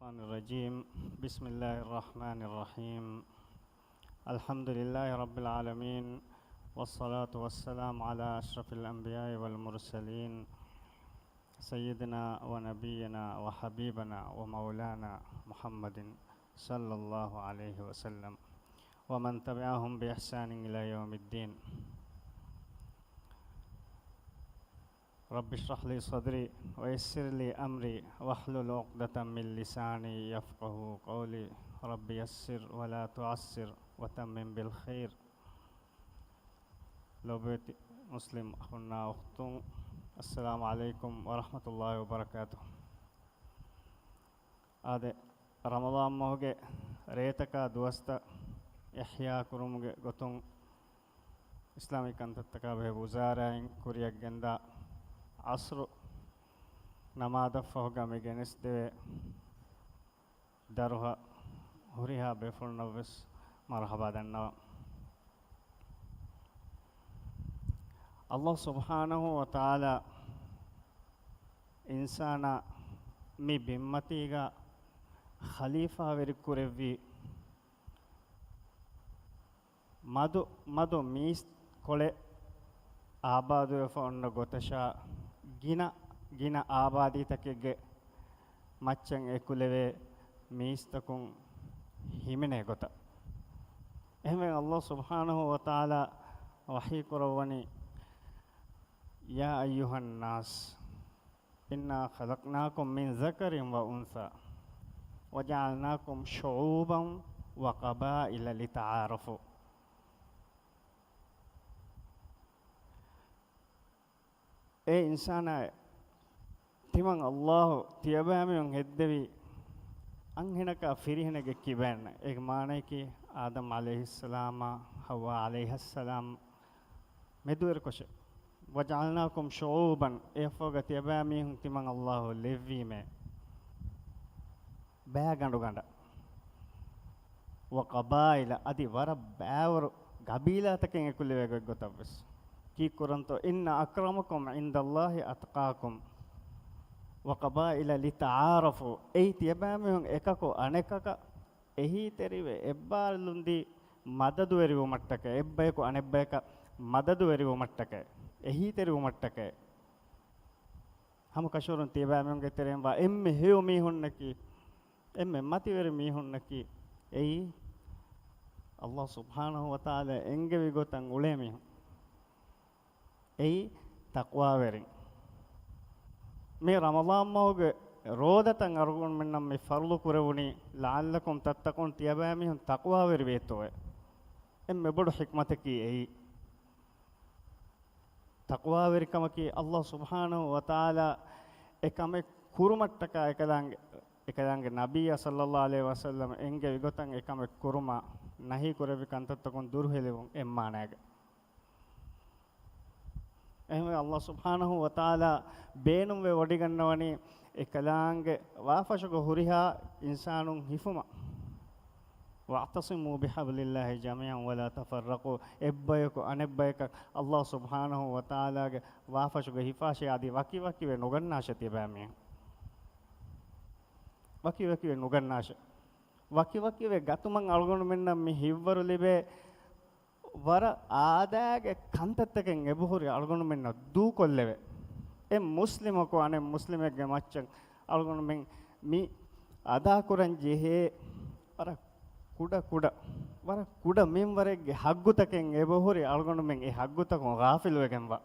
الشيطان الرجيم بسم الله الرحمن الرحيم الحمد لله رب العالمين والصلاة والسلام على أشرف الأنبياء والمرسلين سيدنا ونبينا وحبيبنا ومولانا محمد صلى الله عليه وسلم ومن تبعهم بإحسان إلى يوم الدين رب اشرح لي صدري ويسر لي أمري واحلل عقدة من لساني يفقه قولي رب يسر ولا تعسر وتمم بالخير لو بيت مسلم أخونا أختم السلام عليكم ورحمة الله وبركاته هذا رمضان موجة ريتك دوستا إحياء كرمجة قطن إسلامي كانت تكابه وزارين كوريا جندا عصر نماذج فوق مجنس ده دارها هريها بفول نوبس مرحبا دنا الله سبحانه وتعالى إنسانا مي بمتيغا خليفة وركوري مدو ميس كله آبادو يفون غوتشا gina ආබාධිතකෙගේ මච්චන් එකුලෙවේ මීස්තකුන් හිමිනේ ගොත එහෙම අල්ලාහ් සුබ්හානහු වතාලා වහී කරවනි යා අයුහන් නාස් ඉන්නා ඛලක්නාකුම් මින් සකරින් ව උන්සා වජාල්නාකුම් ශුූබන් ව ඛබායිල ලිතආරෆු ඒ ඉන්සානා තිමන් අල්ලාහ් තියබෑමෙන් හෙද්දවි අංහෙනක ෆිරිහෙනගේ කිබෑන ඒක මානේ කි ආදම් අලයිහිස්සලාම හව්වා අලයිහිස්සලාම් මෙදුවර කොෂ වජල්නාකුම් ශුූබන් ඒ ෆෝග තියබෑමෙන් තිමන් අල්ලාහ් ලෙව්වීමේ බෑ ගඬු ගඬ වකබායිල අදි වර බෑවරු ගබීලාතකෙන් එකුලෙවෙග ගොතවස් කී කුරන්තෝ ඉන්න අක්‍රමකුම් ඉන්දල්ලාහි අත්කාකුම් وقبائل لتعارفوا اي තියබෑමෙන් එකක අනෙකක එහි තෙරිවේ එබ්බාලුන්දි මදදු වෙරිව මට්ටක එබ්බයක අනෙබ්බයක මදදු වෙරිව මට්ටක එහි තෙරිව මට්ටක හම කෂෝරන් තියබෑමෙන් ගෙතරෙන් වා එම්මෙ හේව මීහුන්නකි එම්මෙ මතිවෙර මීහුන්නකි එයි අල්ලාහ් සුබ්හානහු වතාලා එංගෙවි ගොතන් උලේ මීහු එයි තක්වා වෙරින් මේ රමදාන් මහෝගේ රෝදතන් අරුගුන් මෙන්නම් මේ ෆර්ලු කුරවුනි ලআල්ලකුම් තත්තකුන් තියබෑමිහුන් තක්වා වෙරි වේතෝය එම්මෙ බඩු හික්මතකි එයි තක්වා වෙරිකමකි අල්ලාහ් සුබ්හානහු වතාලා එකම කුරුමට්ටක එකලංගේ නබිය සල්ලල්ලාහු අලයිහි වසල්ලම එංගේ විගතන් එකම කුරුම නහි කුරවි කන්තත්තකුන් දුර්හෙලෙවුන් එම්මානෑගේ එහෙම අල්ලාහ් සුබ්හානහු වතාලා බේනුම් වේ වඩි ගන්නවනි එකලාංගේ වාෆෂක හුරිහා ඉන්සානුන් හිෆුම වඅතසිමු බිහබ්ලිල්ලාහි ජමීඅන් වලා තෆරකු එබ්බයක අනෙබ්බයක අල්ලාහ් සුබ්හානහු වතාලාගේ වාෆෂක හිෆාෂේ ආදී වකි වේ නොගන්නාශතිය බෑමිය වකි වේ නොගන්නාශ වකි වේ ගතුමන් අල්ගොණු මෙන්න මේ හිව්වරු ලිබේ වර ආදාගේ කන්තත්තකෙන් එබහුරි අල්ගොණු මෙන්න දූ කොල්ලෙවේ එ මුස්ලිමකෝ අනේ මුස්ලිමෙක්ගේ මච්චන් අල්ගොණු මෙන් මි අදා කුරන් ජෙහෙ වර කුඩ මෙන්වරෙක්ගේ හග්ගුතකෙන් එබහුරි අල්ගොණු මෙන් ඒ හග්ගුතකෝ ගාෆිල් වෙගෙන් වා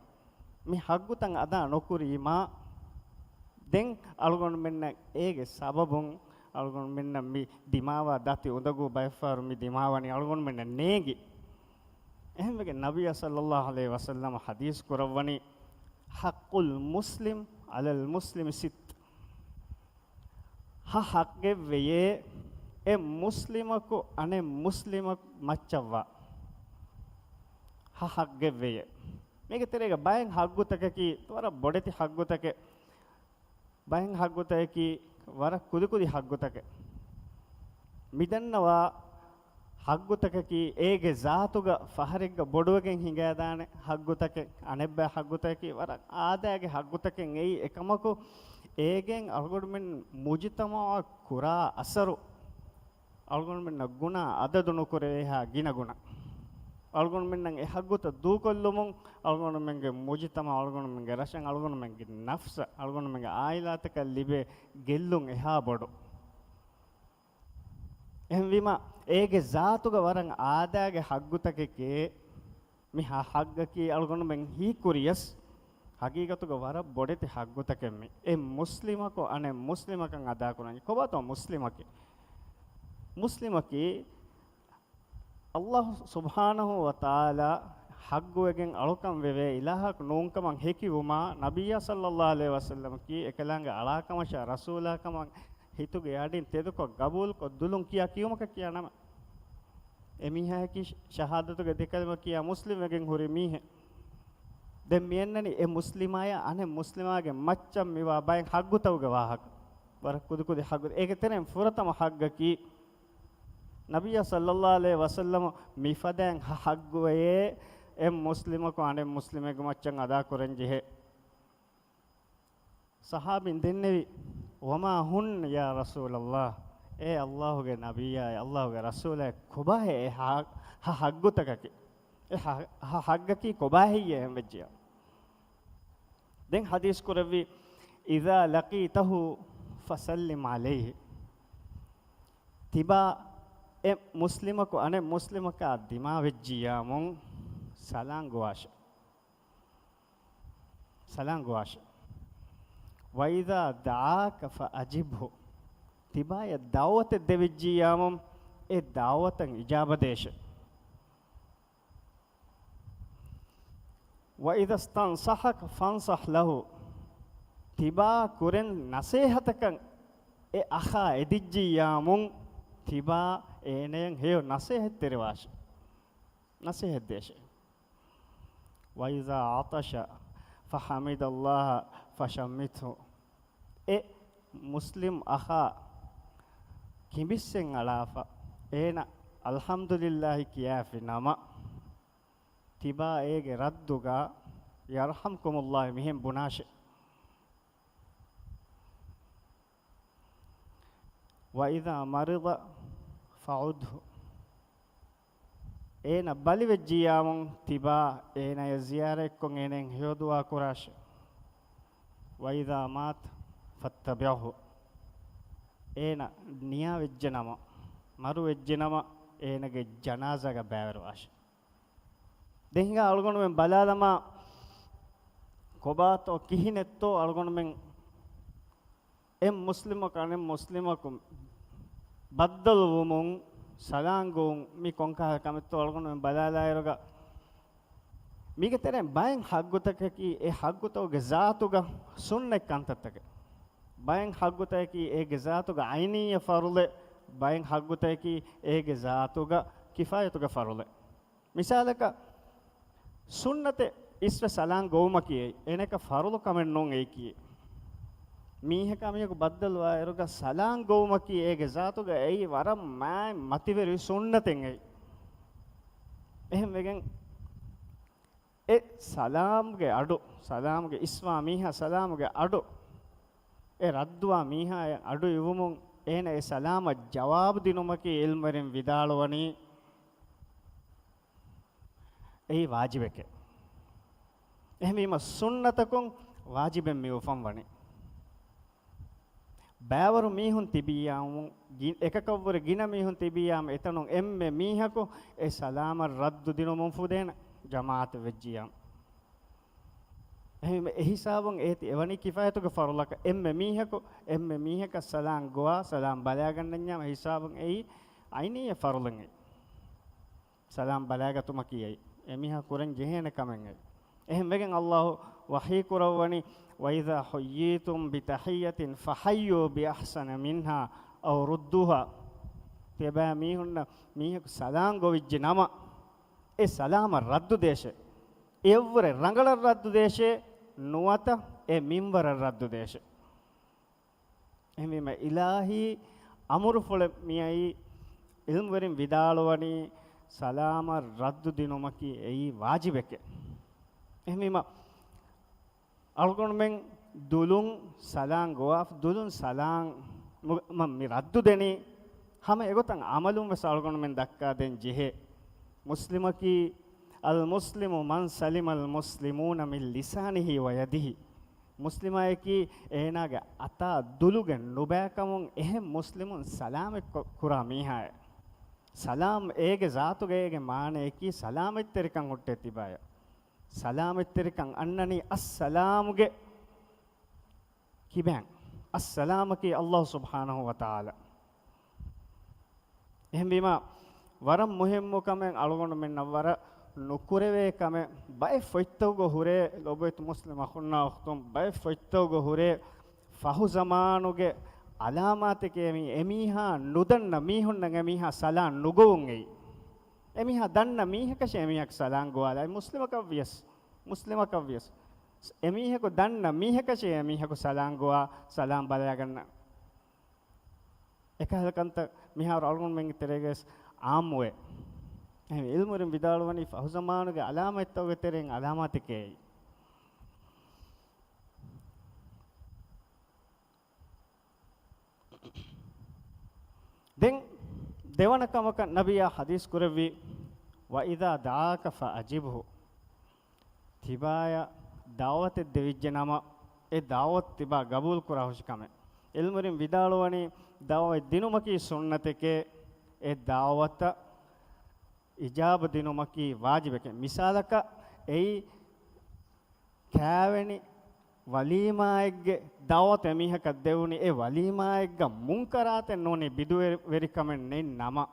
මි හග්ගුතන් අදා නොකුරි මා දෙන් අල්ගොණු මෙන්න ඒගේ සබබුන් අල්ගොණු මෙන්න මි දිමාවා දති උදගු බයිෆාරු මි දිමාවනි අල්ගොණු මෙන්න නේගි එහෙමගේ නබිය සල්ලල්ලාහු අලයිහි වසල්ලම හදීස් කරවනි හක්කුල් මුස්ලිම් අලල් මුස්ලිම් සිත් හක්ගේ වෙයේ එ මුස්ලිමකු අනේ මුස්ලිම මච්චවා හක්ගේ වෙයේ මේක තේරෙක බයෙන් හග්ගුතකකි වර බොඩති හග්ගුතක බයෙන් හග්ගුතකි වර කුදුකුදි හග්ගුතක මිදන්නවා හග්ගුතකකි ඒගේ ජාතුග ෆහරිග්ග බොඩුවකින් හිඟා දාන හග්ගුතක අනෙබ්බ හග්ගුතකි වර ආදාගේ හග්ගුතකෙන් එයි එකමකු ඒගෙන් අල්ගොඩ මෙන් මුජිතමා කුරා අසරු අල්ගොඩ මෙන් ගුණ අදදුණු කරේ හා ගින ගුණ අල්ගොඩ මෙන් නම් එහග්ගොත දූකොල්ලුමුන් අල්ගොඩ මෙන්ගේ මුජිතමා අල්ගොඩ මෙන්ගේ රෂන් අල්ගොඩ මෙන්ගේ නෆ්ස අල්ගොඩ මෙන්ගේ ආයිලාතක ලිබේ ගෙල්ලුන් එහා බොඩු එහෙම ඒගේ ජාතුග වරන් ආදාගේ හග්ගුතකේ මිහා හග්ගකී අල්ගොඩ මෙන් හී කුරියස් හගීගතුග වර බොඩෙති හග්ගුතකෙම්මි ඒ මුස්ලිමකෝ අනේ මුස්ලිමකන් අදා කරන්නේ කොබතෝ මුස්ලිමකි අල්ලාහ් සුබ්හානහු වතාලා හග්ගුවගෙන් අලුකම් වෙවේ ඉලාහක් නෝන්කමන් හෙකිවුමා නබියා සල්ලල්ලාහු අලයිහි වසල්ලම කී එකලංග අලාකමෂ රසූලාකමන් හිතුගේ යඩින් තෙදුක ගබූල් කො දුලුන් කියුමක කියනම එමිහා කි ෂහාදතුගේ දෙකම කියා මුස්ලිමගෙන් හොරි මීහ දැන් මියන්නනි ඒ මුස්ලිමාය අනේ මුස්ලිමාගේ මච්චම් මිවා බයෙන් හග්ගුතවගේ වාහක වර කුදුකුදි හග්ගු ඒක තෙරෙන් ෆුරතම හග්ගකි නබියා සල්ලල්ලාහු අලයිහි වසල්ලම මිෆදෙන් හග්ගුවේ එම් මුස්ලිමකෝ අනේ මුස්ලිමගේ මච්චන් අදා කරන් ජෙහෙ සහාබින් දෙන්නෙවි වමා හුන් යා රසූලල්ලාහ් ඒ අල්ලාහුගේ නබියා අල්ලාහුගේ රසූලේ කොබාහේ හග්ගුතකකි ඒ හග්ගකි කොබාහියේ එම්බෙජියා දැන් හදීස් කරවි ඉදා ලකීතහු ෆසල්ලිම් අලයිහි තිබා ඒ මුස්ලිමකෝ අනේ මුස්ලිමකා දිමා වෙජ්ජියාමුන් සලාම් ගවාෂ වයිදා දාක ෆඅජිබ්හු තිබාය දාවත දෙවිජ්ජියාමුන් ඒ දාවතන් ඉජාබදේශ වයිදා ස්තන්සහක ෆන්සහ ලහු තිබා කුරෙන් නසීහතකන් ඒ අඛා එදිජ්ජියාමුන් තිබා ඒනෙන් හේව නසීහත් තෙරවාෂ නසීහත් දේශ වයිදා ආතෂ ෆහමිදල්ලාහ ෆෂම්මිත්හු ඒ මුස්ලිම් අඛා කිඹිස්සෙන් අලාෆා ඒන අල්හම්දුලිල්ලාහි කියාෆි නම තිබා ඒගේ රද්දුගා යර්හම්කුමුල්ලාහ් මිහෙම් බුනාෂ වයිදා මරිද ෆඋද්හු ඒන බලිවෙජ්ජියාමුන් තිබා ඒන යසියාරෙක්කොන් ඒනෙන් හයදුවා කුරාෂ වයිදා මාත් ෆත්තබිහු ඒන නියා වෙජ්ජනම මරු වෙජ්ජනම ඒනගේ ජනාසග බෑවරවාෂ දෙහිඟ අල්ගොණු මෙන් බලාලම කොබාතෝ කිහිනෙත්තෝ අල්ගොණු මෙන් එම් මුස්ලිමක අනේ මුස්ලිමකුම් බද්දල් වුමුන් සලාංගුන් මි කොංකා කමෙත්තෝ අල්ගොණු මෙන් බලාලායරග මිගතරෙන් බයෙන් හග්ගුතකකි ඒ හග්ගුතෝගේ ජාතුග සුන්නෙක් අන්තත්තක බයෙන් හග්ගුතකි ඒගේ ජාතුග අයිනීය ෆරුලෙ බයෙන් හග්ගුතකි ඒගේ ජාතුග කිෆායතුග ෆරුලෙ මිසාලක සුන්නතේ ඉස්ව සලාං ගෝමකියේ එනක ෆරුල කමෙන් නොන් ඒකී මීහක අමියක බද්දල්වා එරක සලාං ගෝමකී ඒගේ ජාතුග එයි වරම් මෑ මතිවරි සුන්නතෙන් එයි එහෙම වෙගෙන් ඒ සලාම්ගේ අඩු සලාම්ගේ ඉස්වා මීහා සලාම්ගේ අඩු ඒ රද්දුවා මීහා අඩු යවමුන් එන ඒ සලාම ජවාබ් දිනුමකී ඉල්මරින් විදාලවනි ඒ වාජිබක එහෙම සුන්නතකුන් වාජිබෙන් මිවෆම් වනි බෑවරු මීහුන් තිබියාම එකකවර ගින මීහුන් තිබියාම එතනොන් එම්මෙ මීහකෝ ඒ සලාම රද්දු දිනුමුන් ෆුදේන ජමාත වෙජ්ජියම් එහෙම එහිසාවුන් ඒති එවනි කිෆායතුක ෆරුලක එම්මෙ මීහක සලාම් ගෝවා සලාම් බලා ගන්නඥාම හිසාවුන් එයි අයිනීය ෆරුලන් එයි සලාම් බලාගතුම කියයි එමිහා කුරන් ජෙහෙන කමෙන් එයි එහෙම වෙගෙන් අල්ලාහ් වහී කුරවනි වයිදා හුයීතුම් බිතහියතින් ෆහය්යු බිඅහ්සන මින්හා අව රුද්දුහා තෙබා මීහුන්න මීහක සලාම් ගොවිජ්ජ නම ඒ සලාම රද්දු දේශේ එවර රංගල රද්දු දේශේ නුවත ඒ මින්වර රද්දු දේශේ එහෙම ඉලාහි අමුරු ෆොල මියයි ඉල්ම් වරින් විදාලවනි සලාම රද්දු දිනුමකි එයි වාජිබක එහෙම අල්ගොන් මෙන් දුලුන් සලාම් ගෝෆ් දුලුන් සලාම් මම රද්දු දෙනි හැම එගොතන් අමලුම් වසල්ගොන මෙන් දක්කා දෙන් ජෙහෙ මුස්ලිමකි අල් මුස්ලිමු මන් සලිමල් මුස්ලිමූන මින් ලිසානිහි වයදිහි මුස්ලිමයකි එනාගේ අතා දුලුගෙන් නුබෑකමුන් එහෙම් මුස්ලිමුන් සලාමෙක් කුරා මීහාය සලාම් ඒගේ සාතුගේගේ මානෙකි සලාමෙත්තරිකන් උට්ටේ තිබාය සලාමෙත්තරිකන් අන්නනි අස්සලාමුගේ කිබෑන් අස්සලාමකි අල්ලාහ් සුබ්හානහු වතාලා එහෙම බීම වරම් මුහිම්මු කමෙන් අලගොන මෙන්න වර නුකුරවේ කම බයි ෆොයිත්තෝග හුරේ ලොබෙත් මුස්ලිම අඛුන්නා උඛතුම් බයි ෆොයිත්තෝග හුරේ ෆහු zamanuge අලාමාතකේ මි එමිහා නුදන්න මීහුන්නග එමිහා සලාන් නුගුන් එයි එමිහා දන්න මීහක ෂෙමියක් සලාන් ගෝලයි මුස්ලිමක වියස් එමිහක දන්න මීහක ෂෙමිහක සලාන් ගෝවා සලාම් බලය ගන්න එකහලකන්ත මිහාර අලගොන් මෙන් තරේගස් ආම්වේ එහෙනම් ඉල්මුරින් විදාලවනි ෆහු zamanuge අලාමත්තෝග තරෙන් අලාමාතකේ දැන් දෙවන කමක නබියා හදීස් කරවි වයිදා දාක ෆඅජිබහු තිබාය දාවත දෙවිජ්ජ නම ඒ දාවත් තිබා ගබූල් කරහුෂකම ඉල්මුරින් විදාලවනි දාවයි දිනුමකි සුන්නතකේ ඒ දාවත ඉජාබ දිනුමකි වාජිබකේ මිසාලක එයි කෑවෙනි වලීමායගේ දාවත එමිහක දෙවුනි ඒ වලීමායග්ග මුන්කරාතෙන් නොනේ බිදුවේ වෙරිකමෙන් නෙන් නම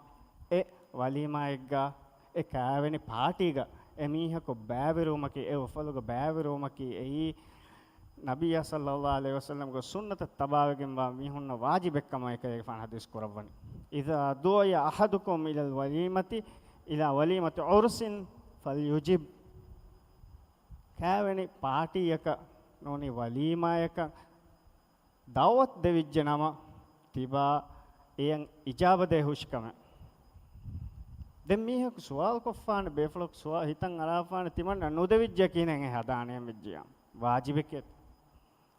ඒ වලීමායග්ග ඒ කෑවෙනි පාටිග එමිහක බෑවිරුමකි ඒ වෆලුග බෑවිරුමකි එයි නබිය සල්ලල්ලාහු අලයිහි වසල්ලම් ගෝ සුන්නත තබාවගෙන් වා මිහුන්න වාජිබෙක්කම එකේ ෆාන හදීස් කරවන්නේ ඉදා දුය අහදුකුම් ඉලල් වලීමති ඉලා වලීමති උර්සින් ෆල්යුජිබ් කෑවෙනි පාටියක නොනි වලීමායක දාවත් දෙවිජ්ජ නම තිබා එයන් ඉජාබදේ හුෂ්කම දැන් මීහක සුවාල් කොෆාන බේෆලොක් සුවා හිතන් අලාෆාන තිමන්න නොදෙවිජ්ජ කියනෙන් හදානේ මෙජ්ජියම් වාජිබකෙත්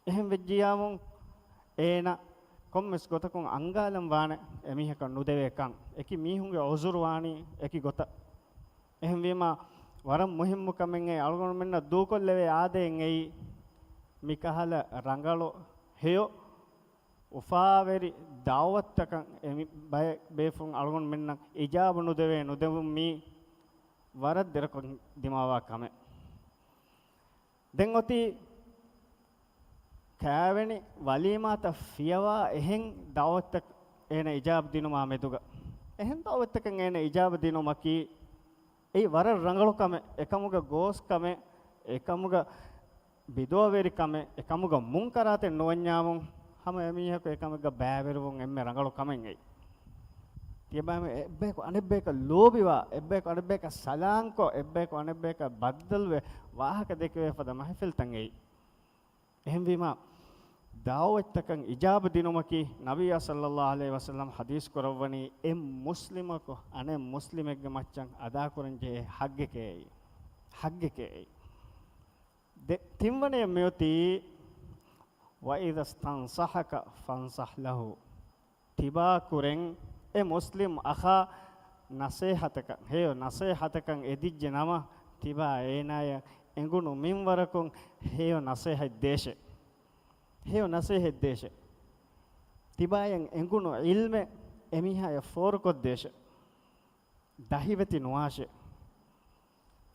එහෙම් වෙජ්ජියාමුන් ඒන කොම්මස් ගොතකුන් අංගාලම් වාන එමිහක නොදෙවේකන් එකි මීහුන්ගේ ඔසුර් වානි එකි ගොත එහෙම් වීම වරම් මුහිම්මු කමෙන් ඒ අලගොන මෙන්න දූකොල්ලේ ආදෙන් එයි මිකහල රංගලෝ හේයෝ උෆාවෙරි දාවත්තකන් එමි බය බේෆුන් අලගොන් මෙන්න ඉජාබ නුදෙවේ නුදෙවුම් මී වරද දෙරකොන් දිමාවා කම දැන් ඔති කෑවෙනි වලීමාත ෆියවා එහෙන් දාවත්තක එන ඉජාබ දිනුමා මෙතුග එහෙන් දාවත්තකන් එන ඉජාබ දිනුමකි ඒ වර රංගලෝ කම එකමුග ගෝස් කම එකමුග බිදෝවේරි කම එකමුග මුන්කරාතෙන් නොවඤ්ඤාමුන් හැම එමිහක එකමුග බෑවෙරුවුන් එම්මෙ රංගලෝ කමෙන් එයි තියබෑම එබ්බේක අනෙබ්බේක ලෝබිවා එබ්බේක අනෙබ්බේක සලාංකෝ එබ්බේක අනෙබ්බේක බද්දල්වේ වාහක දෙකේ ෆද මහෆිල් තන් එයි එහෙම් වීම දාවත්තකන් ඉජාබ දිනුමකි නබිය සල්ලල්ලාහු අලයිහි වසල්ලම් හදීස් කරවණි එම් මුස්ලිමක අනේ මුස්ලිමෙක්ගේ මච්චන් අදා කරන්ජේ හග්ගකේ තිම්වනේ මෙයොති වයිදස්තන්සහක ෆන්සහ් ලහු තිබා කුරෙන් ඒ මුස්ලිම් අඛා නසීහතක හේය නසීහතකන් එදිජ්ජ නම තිබා ඒනාය එඟුණු මින්වරකුන් හේය නසීහ දේශ තිබායන් එඟුණු ඉල්මෙ එමිහාය ෆෝරකොත් දේශ දහිවති නුවාෂේ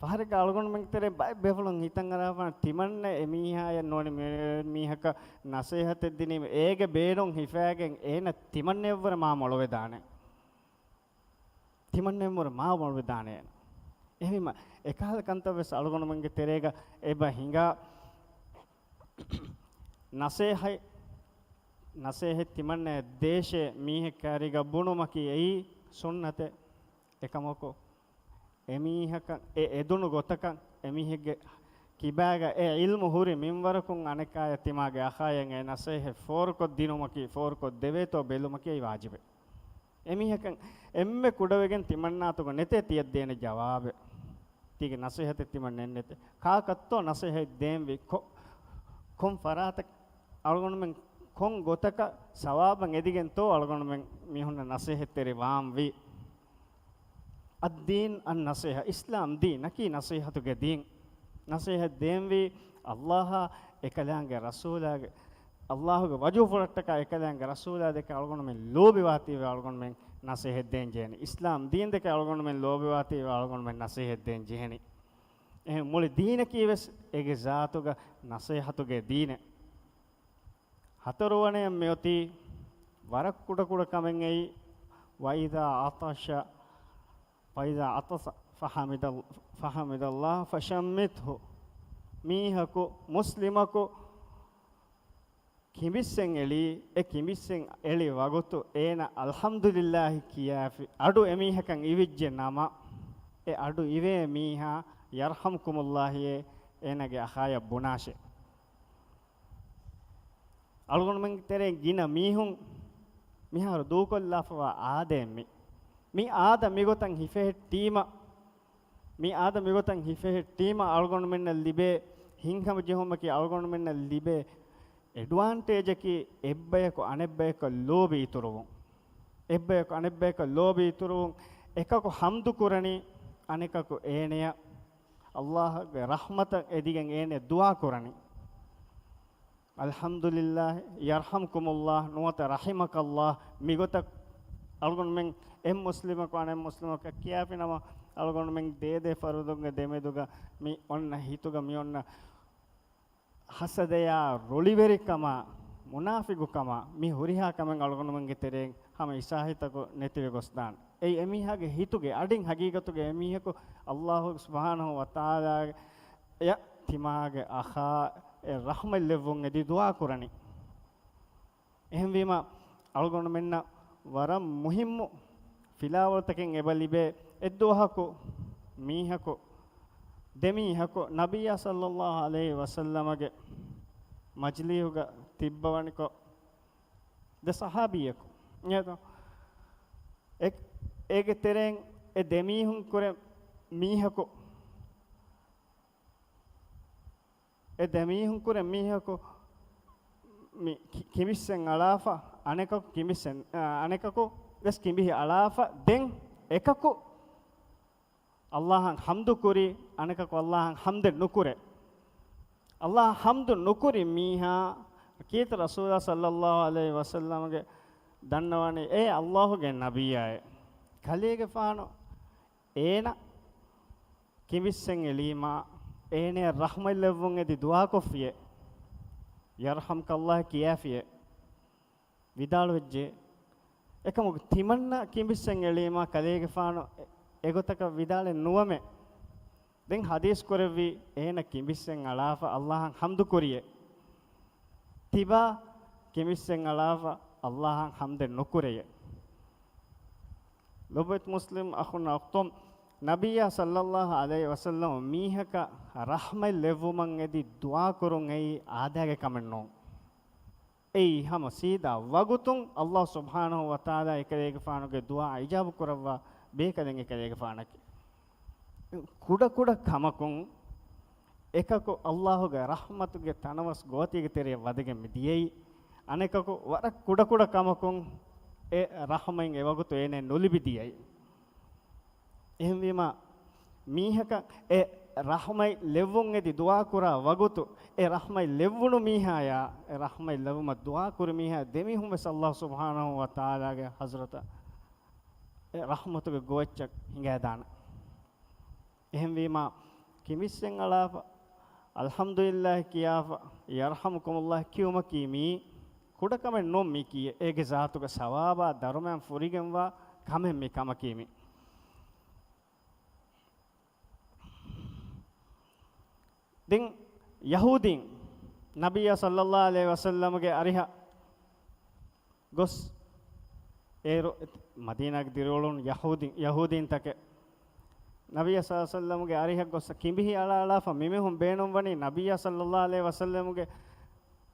පහරක අලගොන් මෙන්තරේ බයි බෙෆලොන් හිතන් අරාපන තිමන්න එමිහාය නොනි මීහක නසීහත දිනීම ඒගේ බේනොන් හිෆෑගෙන් ඒන තිමන්නේවර මා මොළවේ දානේ තිමන්නේවර මා මොළවේ දානේ එහෙම එකහල කන්තවස් අලගොන මෙන්ගේ තෙරේග එබ හිඟා නසීහ තිමන්නේ දේශේ මීහ කාරිග බුණුමකි එයි සුන්නත එකමකෝ එමිහක එදුණු ගොතකන් එමිහෙගේ කිබෑග ඒ ඉල්මු හුරි මින්වරකුන් අනකාය තිමාගේ අඛායෙන් ඒ නසීහ ෆෝරකොත් දිනුමකි ෆෝරකොත් දෙවේතෝ බෙලුමකි ඒ වාජිබ එමිහකන් එම්මෙ කුඩවෙගෙන් තිමන්නාතුග නෙතේ තියත් දේන ජවාබ ටික නසීහත තිමන්නේ නෙතේ කාකත්තෝ නසීහ දේම් වි කොම් ෆරාත algon men kon gotaka sawaban edigen to algon men mihunna nasihat teri waam vi ad-din an-nasiha islam din naki nasihatuge din nasihat denvi allah ekalange rasulage Allahuge waju furattaka ekalange rasula deke algon men lobi wati ve algon men nasihat den jeni islam din deke algon men lobi wati ve algon men nasihat den jeni muli dina kiwes ege zaatuga nasihatuge dine hatoruwane meoti warak kuda kuda kamen ei waida atasha waida atasa fahamidallah fashammithu mihako muslimako කිමිස්සෙන් එලි ඒ කිමිස්සෙන් එලි වගොතු ඒන අල්හම්දුලිල්ලාහි කියාෆි අඩු එමීහකන් ඉවිජ්ජ නම ඒ අඩු ඉවේ මීහා යර්හම්කුමුල්ලාහි ඒනගේ අහාය බුනාෂේ අල්ගොන් මං තරේ ගින මීහුන් මිහාර දූකොල්ලාෆවා ආදෙම්මි මී ආද මිගොතන් හිෆෙ ටීම මී ආද මිගොතන් හිෆෙ ටීම අල්ගොන් මෙන්න ලිබේ හින්කම ජෙහොමකි අල්ගොන් මෙන්න ලිබේ advantage ki ebbeyako anebbeyako lobi ituruvun ebbeyako anebbeyako lobi ituruvun ekako hamdu kurani anekako eeneya Allah ge rahmata edigen ene dua kurani alhamdulillah yarhamkumullah nuwata rahimakallah migota algon men em muslimako anem muslimako kiyapinama algon men de farudunga demeduga mi onna hituga mi onna hasadaya roliverikama munafiqukama mi huriha kamen algonumenge tereng hama isahitako netive gosdan ei emihage hituge adin hagigatuge emihako Allah subhanahu wa taala ya timage akha e rahmal levun edi dua kurani ehmwima algonumenna waram muhimmu filawataken ebalibe eddohako mihako demihako nabiyya sallallahu alaihi wasallamage majliyuga tibbawaniko de sahabiyako nyeto ege tereng e demihun kore mihako e demihun kore mihako mi kimissen alafa anekako kimissen anekako des kimbihi alafa den ekako Allahan hamdu kuri anekako Allahan hamde nukure Allah hamdu nukuri miha kiyata rasulullah sallallahu alaihi wasallam ge dannawani e Allahu ge nabiyaye kalege faano ena kivissen elima ene rahmal levun edi dua kofiye yarhamkallah kiyafiye vidalu vejje ekamu timanna kivissen elima kalege faano egotaka vidale nuwame den hadis korevi ena kibissen alafa Allahan hamdu koriye tiba kibissen alafa Allahan hamde nukureye lobet muslim akhun aqtom nabiyya sallallahu alaihi wasallam mihaka rahmai levuman edi dua kurun ei aadage kamenno ei hama sida wagutun Allah subhanahu wa taala ekalege faanuge dua ijabu korawa bekalen ekalege faanaki kuda kuda kamakun ekako Allahuge rahmatuge tanawas gotige tere wadege midiyei anekako warak kuda kuda kamakun e rahmain ewagutu ene nolibidiyei ehmwima mihaka e rahmai levun edi dua kura wagutu e rahmai levunu mihaya e rahmai levuma dua kuri miha demihum Allah subhanahu wa taala ge hazrata e rahmatuge gochak hinga dana ehmwima kimissen alafa alhamdulillah kiyafa yarhamukumullah kiyuma kimi kudakame nom mi kiye ege zaatuga sawaba darumen furigenwa kamen mi kama kimi din yahudin nabiyya sallallahu alaihi wasallam ge ariha gos ero madina ge dirolun yahudin take nabiyya sallallahu alaihi wasallam ge ariha gos kimbihi ala fa mimehum beenum wani nabiyya sallallahu alaihi wasallam ge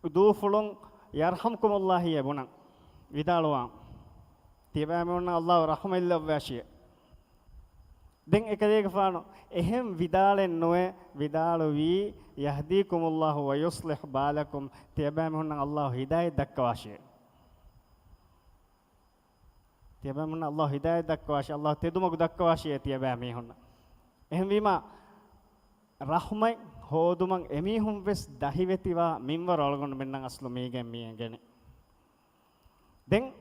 dufulun yarhamkumullah yebuna vidalwa tibamuna allah rahmatillah washiya දැන් එක දෙයක ෆානෝ එහෙම් විදාලෙන් නොවේ විදාල වී යහ්දීකුමුල්ලාහු වයුස්ලිහ් බාලකුම් තියබෑම හොන්න අල්ලාහ් හිදායත් දක්වාශය තියබෑම හොන්න අල්ලාහ් හිදායත් දක්වාශය අල්ලාහ් තෙදුමක දක්වාශය තියබෑම හොන්න එහෙම් වීම රහ්මයි හෝදුමන් එමිහුම් වෙස් දහිවෙතිවා මින්වර ඔලගොන්න මෙන්නම් අස්ලු මේගෙන් මියගෙන දැන්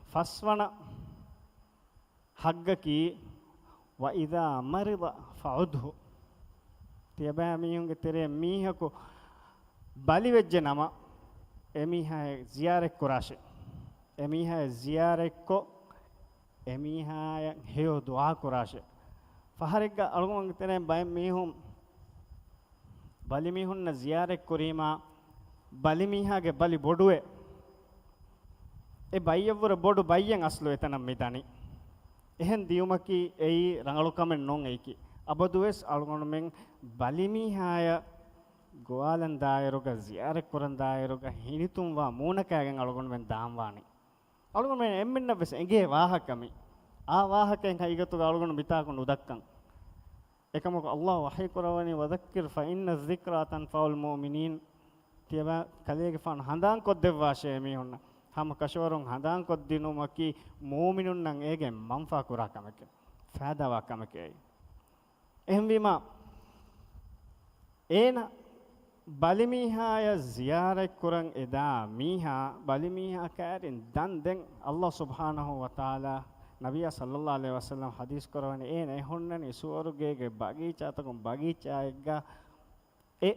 ෆස්වන හග්ගකි وإذا مرض فعده තියබෑ මියුන්ගේ තෙරේ මීහකු බලි වෙජ්ජ නම එමිහා ziyaret කුරාෂේ එමිහා ziyaret කො එමිහා හේව දුආ කුරාෂේ ෆහරෙග්ග අලගොන්ගේ තෙරේ බය මිහුම් බලි මිහුන්න ziyaret කුරීමා බලි මිහාගේ බලි බොඩුවේ ඒ බයියවර බොඩු බයියෙන් අස්ලු එතනම් මිදනි එහෙන් දියුමකි එයි රංගලුකමෙන් නොන් එයිකි අබදුවෙස් අලුගොණ මෙන් බලිමිහාය ගෝලන් දායරුග ziyaret කුරන් දායරුග හිනිතුම් වා මූණකෑගෙන් අලුගොණ මෙන් දාම්වානි අලුගොණ මෙන් එම්මින්න වෙස් එගේ වාහකමි ආ වාහකෙන් හයිගතු අලුගොණ මිතාකුන් උදක්කන් එකමක අල්ලාහ් වහී කරවනි වදක්කිර් ෆඉන්න الذික්රා තන්ෆඋල් මුමිනීන් තියබා කලේගේ ෆන් හඳාන් කොද්දෙවාෂේ මිහොන්න හම කෂවරුන් හඳාන් කොද්දිනුමකි මුමිනුන් නම් ඒගෙන් මන්ෆා කුරා කමක ෆාදාවා කමකයි එහෙම වීම ඒන බලිමිහාය ziyaret කුරන් එදා මීහා බලිමිහා කෑරින් දන් දෙන් අල්ලාහ් සුබ්හානහු වතාලා නබිය සල්ලල්ලාහු අලයිහි වසල්ලම් හදීස් කරවනේ ඒන එහොන්නනි සුවරුගේගේ බගීචාතකම් බගීචායග්ගා ඒ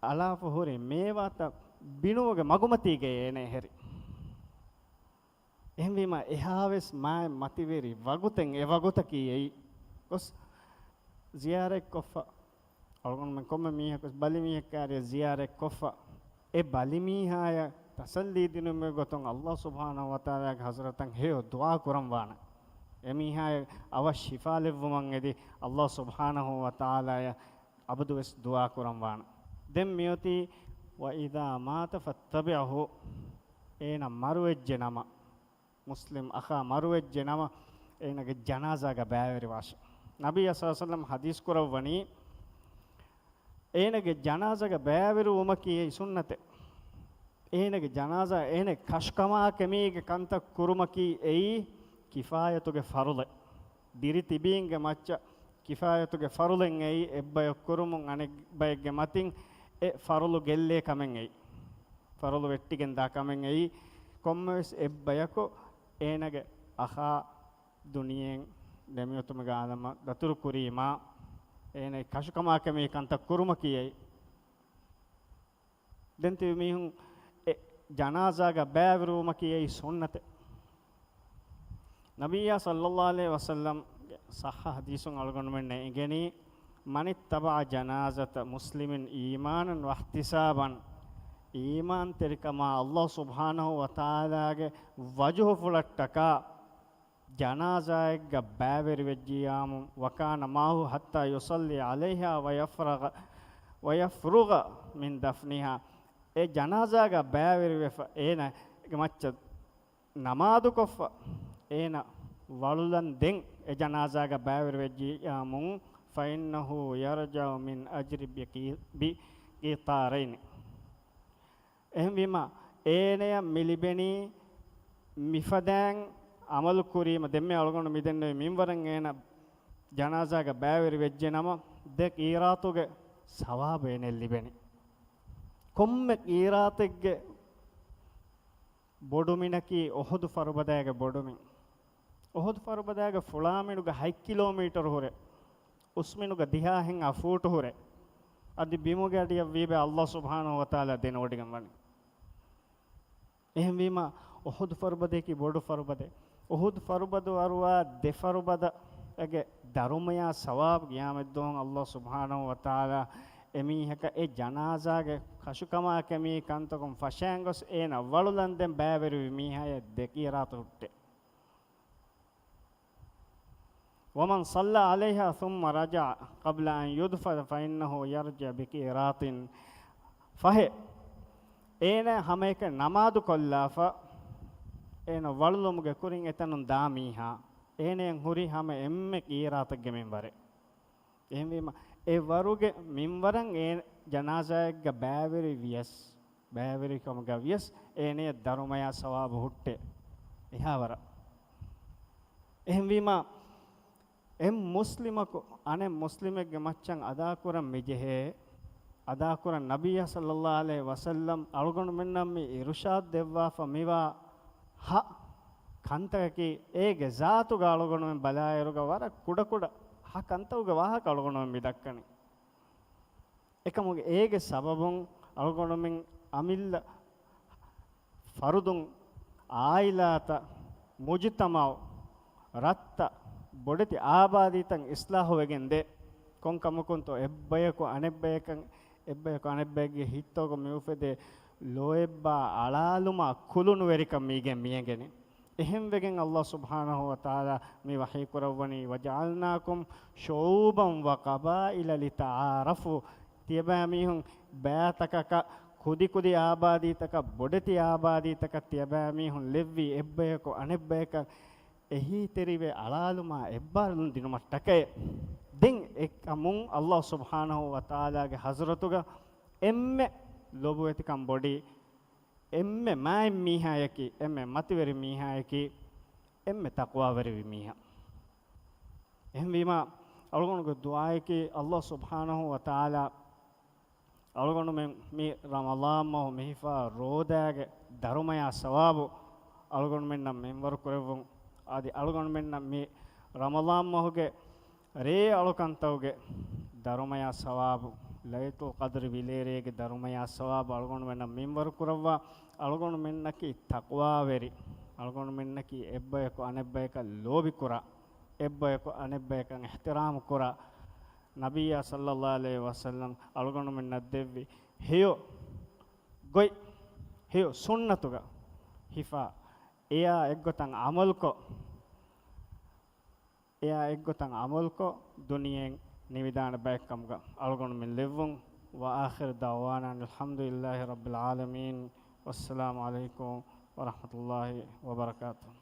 අලාෆ හොරේ මේවාත බිනුවගේ මගුමතිගේ එනේ හැරි එහෙම වීම එහාවෙස් මාය මතිවේරි වගුතෙන් ඒ වගුත කීයි කොස් ziyaret කොෆා අලගොන් මන් කොම්ම මීහකස් බලි මීහකාරිය ziyaret කොෆා ඒ බලි මීහාය තසල්ලි දිනුම ගොතන් අල්ලාහ් සුබ්හානහු වතාලාගේ හසරතන් හේව දුආ කරම් වාන එමීහාය අව ශිෆා ලෙව්වමන් එදි අල්ලාහ් සුබ්හානහු වතාලාය අබදුස් දුආ කරම් වාන දෙම් මියති وإذا مات فاتبعه එන මරුවෙජ්ජ නම මුස්ලිම් අඛා මරුවෙජ්ජ නම එනගේ ජනාසාගේ බෑවරි වාෂ නබිය සල්ලල්ලාහු හදීස් කරවණි එනගේ ජනාසාගේ බෑවරි උමකී සුන්නත එනගේ ජනාසා එනේ කෂ්කමා කෙමීගේ කන්ත කුරුමකී එයි කිෆායතුගේ ෆරුල දිරි තිබීන්ගේ මච්ච කිෆායතුගේ ෆරුලෙන් එයි එබ්බය කුරුමුන් අනෙක් බයගේ මතින් e farulu gelle kamen ei farulu vettigen da kamen ei kommes ebbayako enage aha duniyen demiyotume galama daturu kurima ene kashukama kame kanta kuruma kiyei dente mihun janaza ga bævruma kiyei sunnate nabiyya sallallahu alaihi wasallam sahha hadisun algon menne igeni من اتبع جنازة مسلم إيمانا واحتسابا إيمان تركما الله سبحانه وتعالى وجه فلتكا جنازة بابر وجيام وكان معه حتى يصلي عليها ويفرغ من دفنها ඒ ජනාසාග බෑවිර වෙෆ ඒන මච්ච නමාදු කොෆ ඒන වලුලන් දෙන් ඒ ජනාසාග බෑවිර වෙජියාමුන් فإنه يرجع من أجر بقطارين එහෙම වීම ඒනය මිලිබෙනි මිෆදන් අමල් කුරීම දෙම්මේ අලගොන මිදෙන්නේ මින්වරන් ඒන ජනාසාගේ බෑවිර වෙජ්ජ නම දෙක ඊරාතුගේ සවාබ එනෙල් ලිබෙනි කොම්ම ඊරාතෙක්ගේ බොඩුමිනකි ඔහුදු ෆරුබදාගේ බොඩුමින් ඔහුදු ෆරුබදාගේ ෆුලාමිනුගේ 6 kilometre හොරේ උස්මිනුගේ දිහාහෙන් අෆූට හොරේ අදි බිමුගේ අඩිය වීබේ අල්ලාහ් සුබ්හානහු වතාලා දෙන ඔඩිගම් වනි එහෙම වීම ඔහුදු ෆරුබදේ කි බොඩු ෆරුබදේ ඔහුදු ෆරුබද වරුවා දෙෆරුබද එගේ ධර්මයා සවාබ් ගියාමෙද්දෝන් අල්ලාහ් සුබ්හානහු වතාලා එමීහක ඒ ජනාසාගේ කෂුකමා කමී කන්තකම් ෆෂෑන්ගොස් ඒන වලුලන් දෙන් බෑවරු මීහය දෙකීරාත උට්ටේ ومن صلى عليها ثم رجع قبل أن يدفن فإنه يرجع بقيراط فهي ඒන හැම එක නමාදු කොල්ලාෆ ඒන වලුලුමුගේ කුරින් එතනුන් දාමීහා ඒනෙන් හුරි හැම එම්මෙ කීරාතක් ගෙමින් වරේ එහෙම වීම ඒ වරුගේ මින්වරන් ඒ ජනාසායක බෑවිරි වියස් බෑවිරි කමග වියස් ඒනේ ධර්මය සවාබ හුට්ටේ එහාවර එහෙම වීම එම් මුස්ලිමක අනේ මුස්ලිමෙක්ගේ මච්චන් අදා කරන් මෙජෙහේ අදා කරන් නබිය සල්ලල්ලාහු අලයිහි වසල්ලම් අලුගොණු මෙන්නම් මේ ඉර්ෂාද් දෙවවා ෆමිවා හ කන්තකේ ඒගේ ජාතු ගාලුගොණු මෙන් බලායරුග වර කුඩ කුඩ හ කන්තවුග වාහ කලුගොණු මෙන් මිදක්කනේ එකමුගේ ඒගේ සබබුන් අලුගොණු මෙන් අමිල්ල ෆරුදුන් ආයිලාත මුජ්තමව රත්ත බොඩති ආබාදීතන් ඉස්ලාහු වෙගෙන්ද කොන් කමකොන්තෝ එබ්බයකෝ අනෙබ්බයකන් එබ්බයකෝ අනෙබ්බයගේ හිතෝක මෙවුෆෙදේ ලෝෙබ්බා අලාලුමා කුලුණු වෙරිකම් මීගෙන් මියගෙන එහෙම් වෙගෙන් අල්ලාහ් සුබ්හානහු වතාලා මේ වහී කරවණි වජාල්නාකුම් ෂූබම් වකබායිල ලිතාරෆු තියබා මිහුන් බෑතකක කුදි කුදි ආබාදීතක බොඩති ආබාදීතක තියබා මිහුන් ලෙව්වි එබ්බයකෝ අනෙබ්බයක එහි තෙරිවේ අලාලුමා එබ්බාරුන් දිනුමට්ටකේ දෙන් එක් අමුන් අල්ලාහ් සුබ්හානහු වතාලාගේ හසරතුග එම්මෙ ලොබු එතිකම් බොඩි එම්මෙ මයි මීහායකි එම්මෙ මතිවරි මීහායකි එම්මෙ තක්වා වරි මීහා එහෙම වීම අලුගොණුගේ දුආයකි අල්ලාහ් සුබ්හානහු වතාලා අලුගොණු මේ රමලාන් මහ මෙහිෆා රෝදාගේ ධර්මය සවාබු අලුගොණු මෙන්නම් මෙන්වර කරවුන් ආදි අලුගොණු මෙන්නම් මේ රමලාන් මහගේ රේ අලුකන්තවගේ ධර්මය සවාබු ලයිතුල් ඛද්ර් විලේරේගේ ධර්මය සවාබු අලුගොණු මෙන්නම් මෙන්වර කරවවා අලුගොණු මෙන්නකි තක්වා වෙරි අලුගොණු මෙන්නකි එබ්බයක අනෙබ්බයක ලෝබි කුරා එබ්බයක අනෙබ්බයකන් ඉහ්තිරාම් කුරා නබිය සල්ලල්ලාහු අලයිහි වසල්ලම් අලුගොණු මෙන්න දෙවි හේයෝ ගොයි හේයෝ සුන්නතුග හිෆා එයා එක්ගොතන් අමල්කෝ දුනියෙන් නිවිදාන බයකම්ග අලුගොණු මෙන් ලෙව්වුන් وآخر دعوانا الحمد لله رب العالمين والسلام عليكم ورحمة الله وبركاته